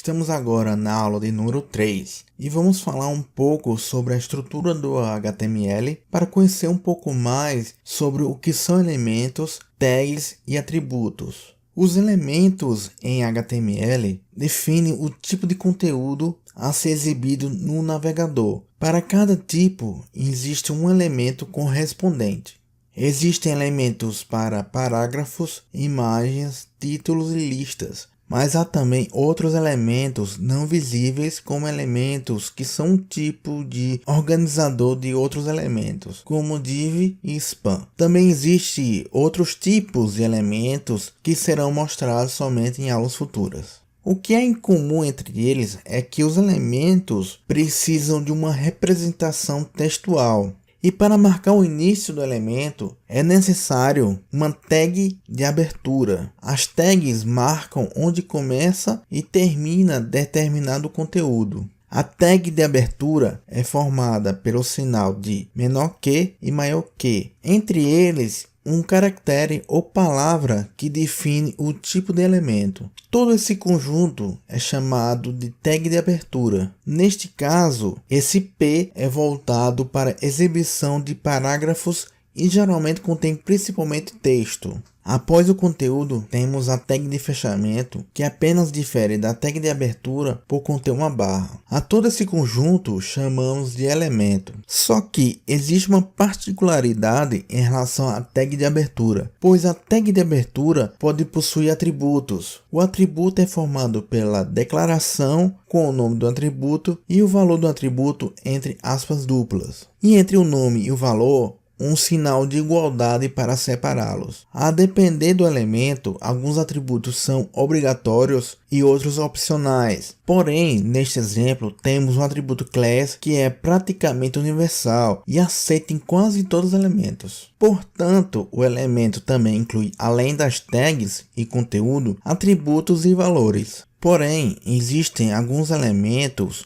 estamos agora na aula de número 3 e vamos falar um pouco sobre a estrutura do HTML para conhecer um pouco mais sobre o que são elementos, tags e atributos. Os elementos em HTML definem o tipo de conteúdo a ser exibido no navegador. Para cada tipo, existe um elemento correspondente. Existem elementos para parágrafos, imagens, títulos e listas, mas há também outros elementos não visíveis como elementos que são um tipo de organizador de outros elementos, como div e span. Também existem outros tipos de elementos que serão mostrados somente em aulas futuras. O que é em comum entre eles é que os elementos precisam de uma representação textual. E para marcar o início do elemento, é necessário uma tag de abertura. As tags marcam onde começa e termina determinado conteúdo. A tag de abertura é formada pelo sinal de menor que e maior que. Entre eles, um caractere ou palavra que define o tipo de elemento. Todo esse conjunto é chamado de tag de abertura. Neste caso, esse P é voltado para exibição de parágrafos e geralmente contém principalmente texto. Após o conteúdo, temos a tag de fechamento, que apenas difere da tag de abertura por conter uma barra. A todo esse conjunto chamamos de elemento. Só que existe uma particularidade em relação à tag de abertura, pois a tag de abertura pode possuir atributos. O atributo é formado pela declaração com o nome do atributo e o valor do atributo entre aspas duplas. E entre o nome e o valor, um sinal de igualdade para separá-los. A depender do elemento, alguns atributos são obrigatórios e outros opcionais. Porém, neste exemplo, temos um atributo class que é praticamente universal e aceita em quase todos os elementos. Portanto, o elemento também inclui, além das tags e conteúdo, atributos e valores. Porém, existem alguns elementos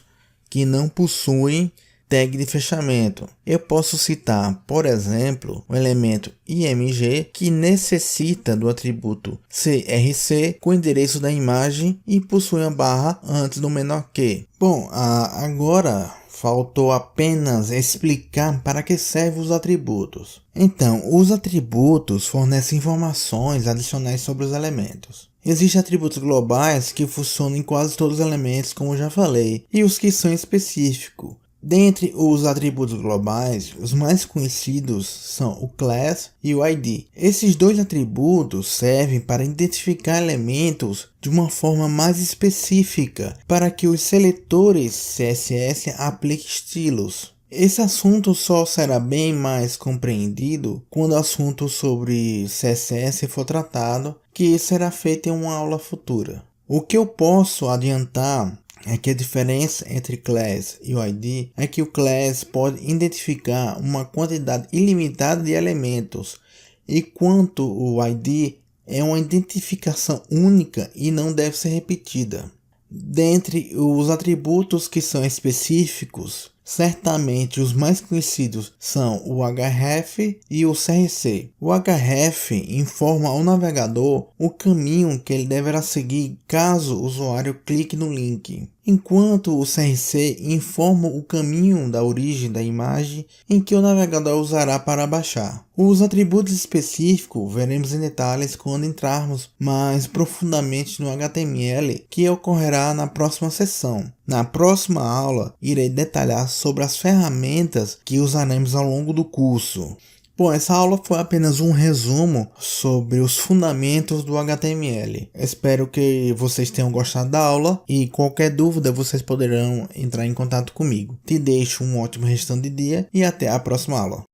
que não possuem tag de fechamento. Eu posso citar, por exemplo, o elemento img que necessita do atributo crc com o endereço da imagem e possui uma barra antes do menor que. Bom, agora faltou apenas explicar para que servem os atributos. Então, os atributos fornecem informações adicionais sobre os elementos. Existem atributos globais que funcionam em quase todos os elementos, como já falei, e os que são específicos. Dentre os atributos globais, os mais conhecidos são o class e o id. Esses dois atributos servem para identificar elementos de uma forma mais específica, para que os seletores CSS apliquem estilos. Esse assunto só será bem mais compreendido quando o assunto sobre CSS for tratado, que será feito em uma aula futura. O que eu posso adiantar é que a diferença entre class e o id é que o class pode identificar uma quantidade ilimitada de elementos, enquanto o id é uma identificação única e não deve ser repetida. Dentre os atributos que são específicos, certamente os mais conhecidos são o href e o crc. O href informa ao navegador o caminho que ele deverá seguir caso o usuário clique no link, enquanto o crc informa o caminho da origem da imagem em que o navegador usará para baixar. Os atributos específicos veremos em detalhes quando entrarmos mais profundamente no HTML, que ocorrerá na próxima sessão. Na próxima aula, irei detalhar sobre as ferramentas que usaremos ao longo do curso. Bom, essa aula foi apenas um resumo sobre os fundamentos do HTML. Espero que vocês tenham gostado da aula e qualquer dúvida vocês poderão entrar em contato comigo. Te deixo um ótimo restante de dia e até a próxima aula.